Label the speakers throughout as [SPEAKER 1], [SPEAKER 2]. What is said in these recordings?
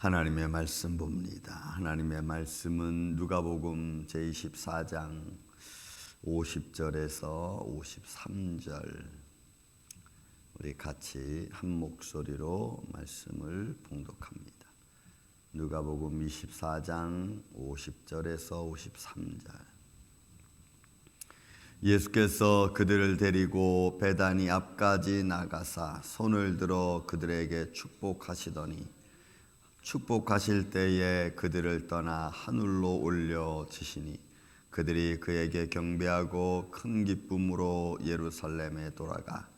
[SPEAKER 1] 하나님의 말씀 봅니다. 하나님의 말씀은 누가복음 제24장 50절에서 53절 우리 같이 한 목소리로 말씀을 봉독합니다. 누가복음 24장 50절에서 53절. 예수께서 그들을 데리고 베다니 앞까지 나가사 손을 들어 그들에게 축복하시더니 축복하실 때에 그들을 떠나 하늘로 올려지시니 그들이 그에게 경배하고 큰 기쁨으로 예루살렘에 돌아가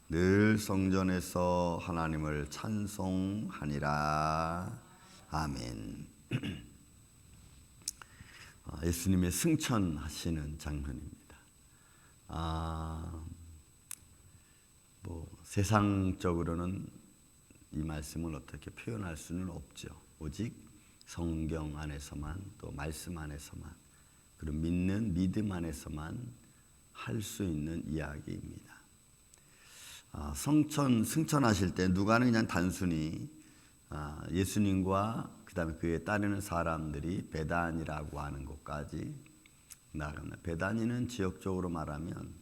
[SPEAKER 1] 늘 성전에서 하나님을 찬송하니라. 아멘. 예수님의 승천하시는 장면입니다. 세상적으로는 이 말씀을 어떻게 표현할 수는 없죠. 오직 성경 안에서만, 또 말씀 안에서만, 그리고 믿는 믿음 안에서만 할 수 있는 이야기입니다. 승천하실 때 누가는 그냥 단순히 예수님과 그 다음에 그에 따르는 사람들이 베단이라고 하는 곳까지 나갑니다. 베단이는 지역적으로 말하면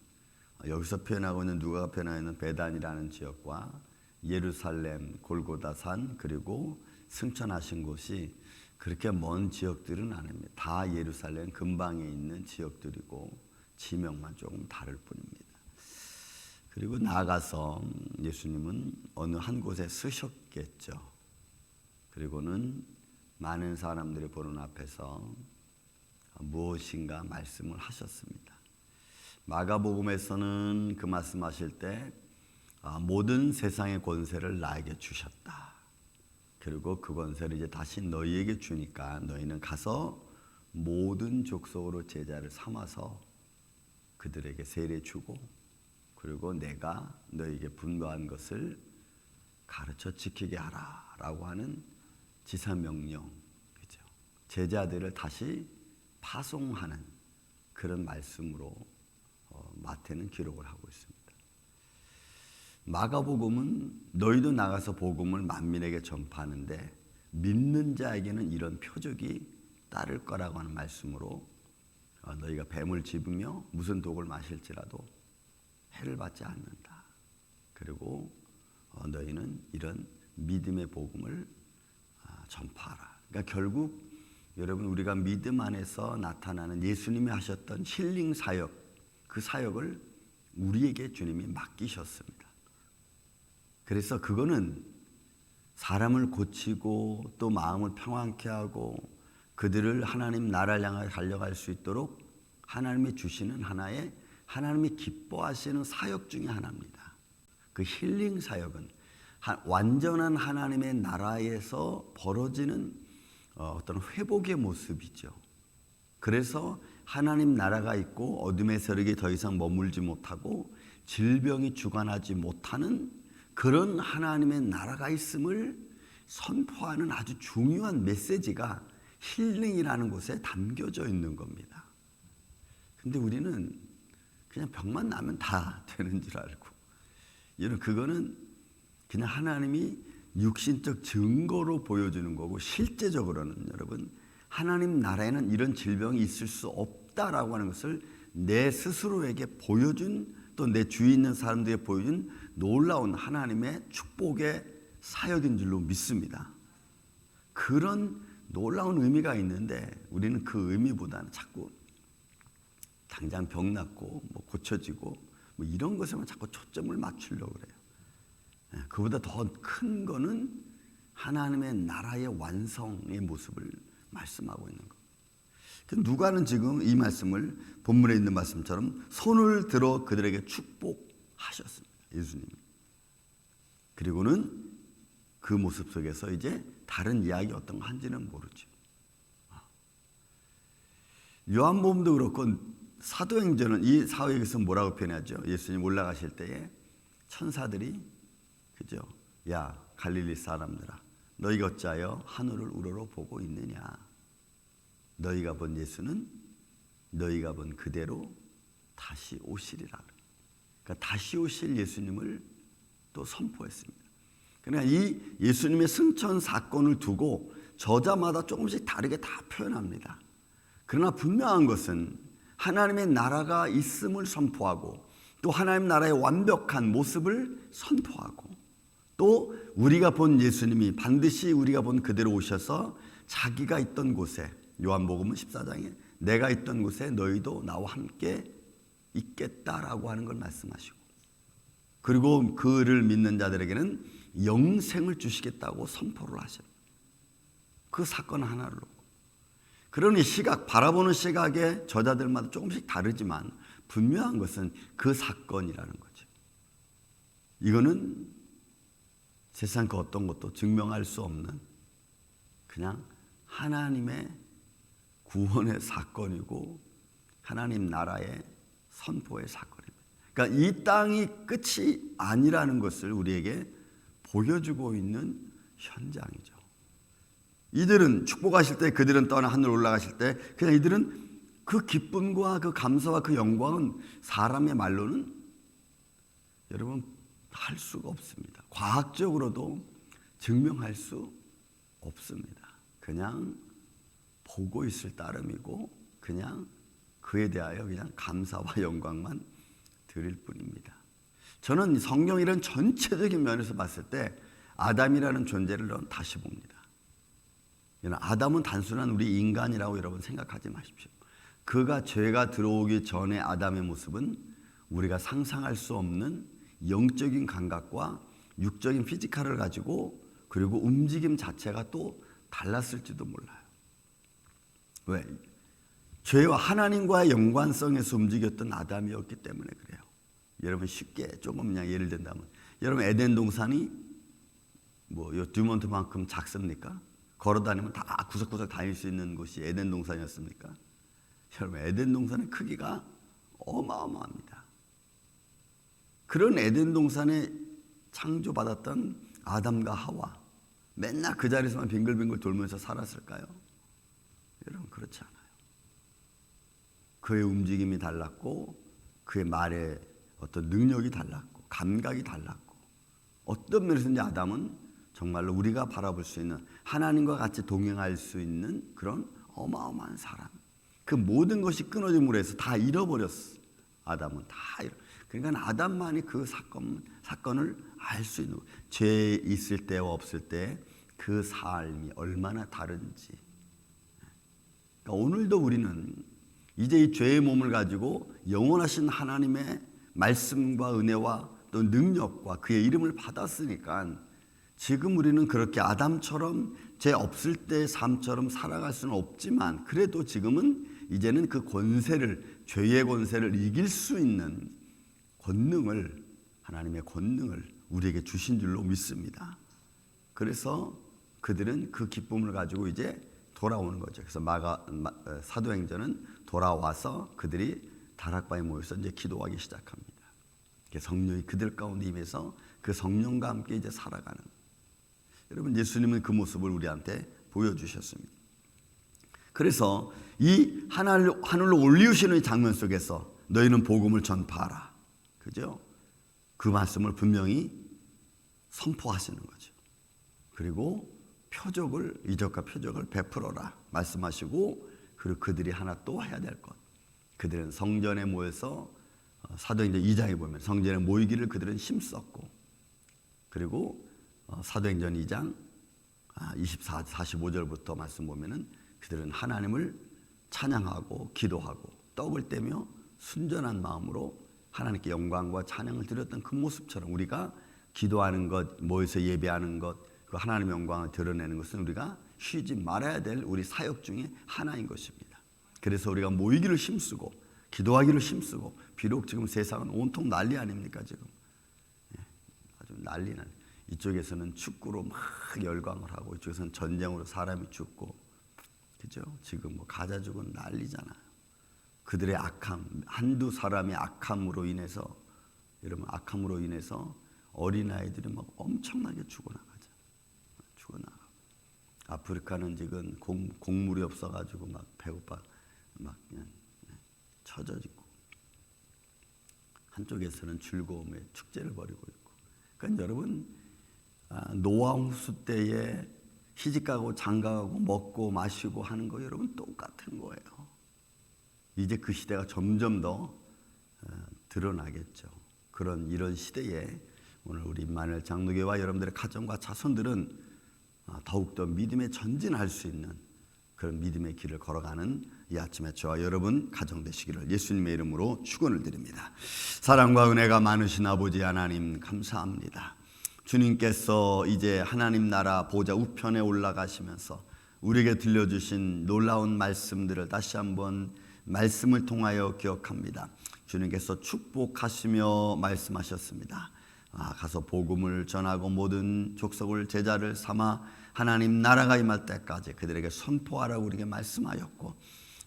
[SPEAKER 1] 여기서 표현하고 있는 누가가 표현하고 있는 베단이라는 지역과 예루살렘 골고다산 그리고 승천하신 곳이 그렇게 먼 지역들은 아닙니다. 다 예루살렘 근방에 있는 지역들이고 지명만 조금 다를 뿐입니다. 그리고 나아가서 예수님은 어느 한 곳에 쓰셨겠죠. 그리고는 많은 사람들이 보는 앞에서 무엇인가 말씀을 하셨습니다. 마가복음에서는 그 말씀하실 때 모든 세상의 권세를 나에게 주셨다. 그리고 그 권세를 이제 다시 너희에게 주니까 너희는 가서 모든 족속으로 제자를 삼아서 그들에게 세례 주고 그리고 내가 너희에게 분부한 것을 가르쳐 지키게 하라 라고 하는 지사명령, 그죠? 제자들을 다시 파송하는 그런 말씀으로 마태는 기록을 하고 있습니다. 마가복음은 너희도 나가서 복음을 만민에게 전파하는데 믿는 자에게는 이런 표적이 따를 거라고 하는 말씀으로 너희가 뱀을 집으며 무슨 독을 마실지라도 해를 받지 않는다. 그리고 너희는 이런 믿음의 복음을 전파하라. 그러니까 결국 여러분 우리가 믿음 안에서 나타나는 예수님이 하셨던 힐링 사역, 그 사역을 우리에게 주님이 맡기셨습니다. 그래서 그거는 사람을 고치고 또 마음을 평안케 하고 그들을 하나님 나라를 향해 달려갈 수 있도록 하나님이 주시는 하나의 하나님이 기뻐하시는 사역 중에 하나입니다. 그 힐링 사역은 완전한 하나님의 나라에서 벌어지는 어떤 회복의 모습이죠. 그래서 하나님 나라가 있고 어둠의 세력이 더 이상 머물지 못하고 질병이 주관하지 못하는 그런 하나님의 나라가 있음을 선포하는 아주 중요한 메시지가 힐링이라는 곳에 담겨져 있는 겁니다. 근데 우리는 그냥 병만 나면 다 되는 줄 알고 여러분 그거는 그냥 하나님이 육신적 증거로 보여주는 거고 실제적으로는 여러분 하나님 나라에는 이런 질병이 있을 수 없다라고 하는 것을 내 스스로에게 보여준 또 내 주위에 있는 사람들에게 보여준 놀라운 하나님의 축복의 사역인 줄로 믿습니다. 그런 놀라운 의미가 있는데 우리는 그 의미보다는 자꾸 당장 병 낫고 고쳐지고 이런 것에만 자꾸 초점을 맞추려고 그래요. 그보다 더 큰 거는 하나님의 나라의 완성의 모습을 말씀하고 있는 것. 누가는 지금 이 말씀을 본문에 있는 말씀처럼 손을 들어 그들에게 축복하셨습니다. 예수님이. 그리고는 그 모습 속에서 이제 다른 이야기 어떤 거 한지는 모르죠. 요한복음도 그렇고 사도행전은 이 사회에서 뭐라고 표현하죠? 예수님 올라가실 때에 천사들이 그죠? 야 갈릴리 사람들아 너희가 어찌하여 하늘을 우러러 보고 있느냐? 너희가 본 예수는 너희가 본 그대로 다시 오시리라. 그러니까 다시 오실 예수님을 또 선포했습니다. 그러니까 이 예수님의 승천 사건을 두고 저자마다 조금씩 다르게 다 표현합니다. 그러나 분명한 것은 하나님의 나라가 있음을 선포하고 또 하나님 나라의 완벽한 모습을 선포하고 또 우리가 본 예수님이 반드시 우리가 본 그대로 오셔서 자기가 있던 곳에 요한복음은 14장에 내가 있던 곳에 너희도 나와 함께 있겠다라고 하는 걸 말씀하시고 그리고 그를 믿는 자들에게는 영생을 주시겠다고 선포를 하셔요. 그 사건 하나를 놓고. 그러니 시각, 바라보는 시각의 저자들마다 조금씩 다르지만 분명한 것은 그 사건이라는 거죠. 이거는 세상 그 어떤 것도 증명할 수 없는 그냥 하나님의 구원의 사건이고 하나님 나라의 선포의 사건입니다. 그러니까 이 땅이 끝이 아니라는 것을 우리에게 보여주고 있는 현장이죠. 이들은 축복하실 때 그들은 떠나 하늘 올라가실 때 그냥 이들은 그 기쁨과 그 감사와 그 영광은 사람의 말로는 여러분 할 수가 없습니다. 과학적으로도 증명할 수 없습니다. 그냥 보고 있을 따름이고 그냥 그에 대하여 그냥 감사와 영광만 드릴 뿐입니다. 저는 성경 이런 전체적인 면에서 봤을 때 아담이라는 존재를 다시 봅니다. 아담은 단순한 우리 인간이라고 여러분 생각하지 마십시오. 그가 죄가 들어오기 전에 아담의 모습은 우리가 상상할 수 없는 영적인 감각과 육적인 피지컬을 가지고 그리고 움직임 자체가 또 달랐을지도 몰라요. 왜? 죄와 하나님과의 연관성에서 움직였던 아담이었기 때문에 그래요. 여러분 쉽게 조금 그냥 예를 든다면 여러분 에덴 동산이 요 듀몬트만큼 작습니까? 걸어다니면 다 구석구석 다닐 수 있는 곳이 에덴 동산이었습니까? 여러분 에덴 동산의 크기가 어마어마합니다. 그런 에덴 동산에 창조받았던 아담과 하와 맨날 그 자리에서만 빙글빙글 돌면서 살았을까요? 여러분 그렇지 않아요. 그의 움직임이 달랐고 그의 말의 어떤 능력이 달랐고 감각이 달랐고 어떤 면에서인지 아담은 정말로 우리가 바라볼 수 있는 하나님과 같이 동행할 수 있는 그런 어마어마한 사람. 그 모든 것이 끊어짐으로 해서 다 잃어버렸어. 아담은 다 그러니까 아담만이 그 사건을 알 수 있는 거예요. 죄 있을 때와 없을 때 그 삶이 얼마나 다른지. 그러니까 오늘도 우리는 이제 이 죄의 몸을 가지고 영원하신 하나님의 말씀과 은혜와 또 능력과 그의 이름을 받았으니까 지금 우리는 그렇게 아담처럼 죄 없을 때의 삶처럼 살아갈 수는 없지만 그래도 지금은 이제는 그 권세를 죄의 권세를 이길 수 있는 권능을 하나님의 권능을 우리에게 주신 줄로 믿습니다. 그래서 그들은 그 기쁨을 가지고 이제 돌아오는 거죠. 그래서 사도행전은 돌아와서 그들이 다락방에 모여서 이제 기도하기 시작합니다. 성령이 그들 가운데 임해서 그 성령과 함께 이제 살아가는. 여러분 예수님은 그 모습을 우리한테 보여주셨습니다. 그래서 이 하늘로 올리우시는 장면 속에서 너희는 복음을 전파하라. 그죠? 그 말씀을 분명히 선포하시는 거죠. 그리고 이적과 표적을 베풀어라 말씀하시고 그리고 그들이 하나 또 해야 될 것. 그들은 성전에 모여서 사도행전 2장에 보면 성전에 모이기를 그들은 힘썼고 그리고 사도행전 2장 24, 45절부터 말씀 보면은 그들은 하나님을 찬양하고 기도하고 떡을 떼며 순전한 마음으로 하나님께 영광과 찬양을 드렸던 그 모습처럼 우리가 기도하는 것, 모여서 예배하는 것, 그 하나님의 영광을 드러내는 것은 우리가 쉬지 말아야 될 우리 사역 중에 하나인 것입니다. 그래서 우리가 모이기를 힘쓰고 기도하기를 힘쓰고 비록 지금 세상은 온통 난리 아닙니까 지금? 아주 난리는 이쪽에서는 축구로 막 열광을 하고 이쪽에서는 전쟁으로 사람이 죽고 그죠? 지금 가자 죽은 난리잖아요. 그들의 악함, 한두 사람의 악함으로 인해서 여러분 악함으로 인해서 어린아이들이 막 엄청나게 죽어나가죠. 죽어나가고 아프리카는 지금 곡물이 없어가지고 막 배고파 막 그냥 처져지고 한쪽에서는 즐거움의 축제를 벌이고 있고 그러니까 여러분 노아 홍수 때에 시집가고 장가가고 먹고 마시고 하는 거 여러분 똑같은 거예요. 이제 그 시대가 점점 더 드러나겠죠. 이런 시대에 오늘 우리 임마누엘 장로교와 여러분들의 가정과 자손들은 더욱더 믿음에 전진할 수 있는 그런 믿음의 길을 걸어가는 이 아침에 저와 여러분 가정 되시기를 예수님의 이름으로 축원을 드립니다. 사랑과 은혜가 많으신 아버지 하나님 감사합니다. 주님께서 이제 하나님 나라 보좌 우편에 올라가시면서 우리에게 들려주신 놀라운 말씀들을 다시 한번 말씀을 통하여 기억합니다. 주님께서 축복하시며 말씀하셨습니다. 가서 복음을 전하고 모든 족속을 제자를 삼아 하나님 나라가 임할 때까지 그들에게 선포하라고 우리에게 말씀하였고,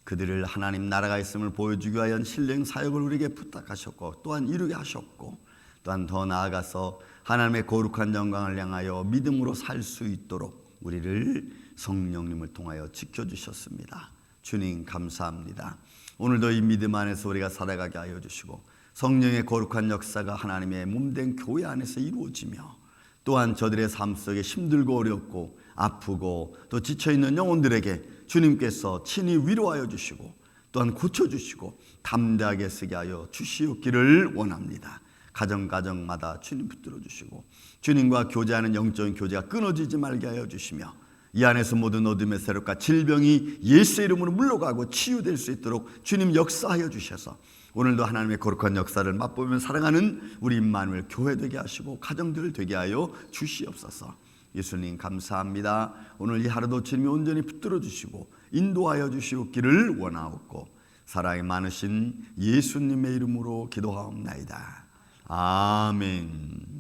[SPEAKER 1] 그들을 하나님 나라가 있음을 보여주기 위한 신령 사역을 우리에게 부탁하셨고 또한 이루게 하셨고, 또한 더 나아가서 하나님의 거룩한 영광을 향하여 믿음으로 살 수 있도록 우리를 성령님을 통하여 지켜주셨습니다. 주님 감사합니다. 오늘도 이 믿음 안에서 우리가 살아가게 하여 주시고 성령의 거룩한 역사가 하나님의 몸된 교회 안에서 이루어지며, 또한 저들의 삶 속에 힘들고 어렵고 아프고 또 지쳐있는 영혼들에게 주님께서 친히 위로하여 주시고 또한 고쳐주시고 담대하게 서게 하여 주시옵기를 원합니다. 가정마다 주님 붙들어 주시고 주님과 교제하는 영적인 교제가 끊어지지 말게 하여 주시며, 이 안에서 모든 어둠의 세력과 질병이 예수의 이름으로 물러가고 치유될 수 있도록 주님 역사하여 주셔서 오늘도 하나님의 거룩한 역사를 맛보며 살아가는 우리 임마누엘 교회 되게 하시고 가정들 되게 하여 주시옵소서. 예수님 감사합니다. 오늘 이 하루도 주님이 온전히 붙들어 주시고 인도하여 주시옵기를 원하옵고 사랑이 많으신 예수님의 이름으로 기도하옵나이다. 아멘.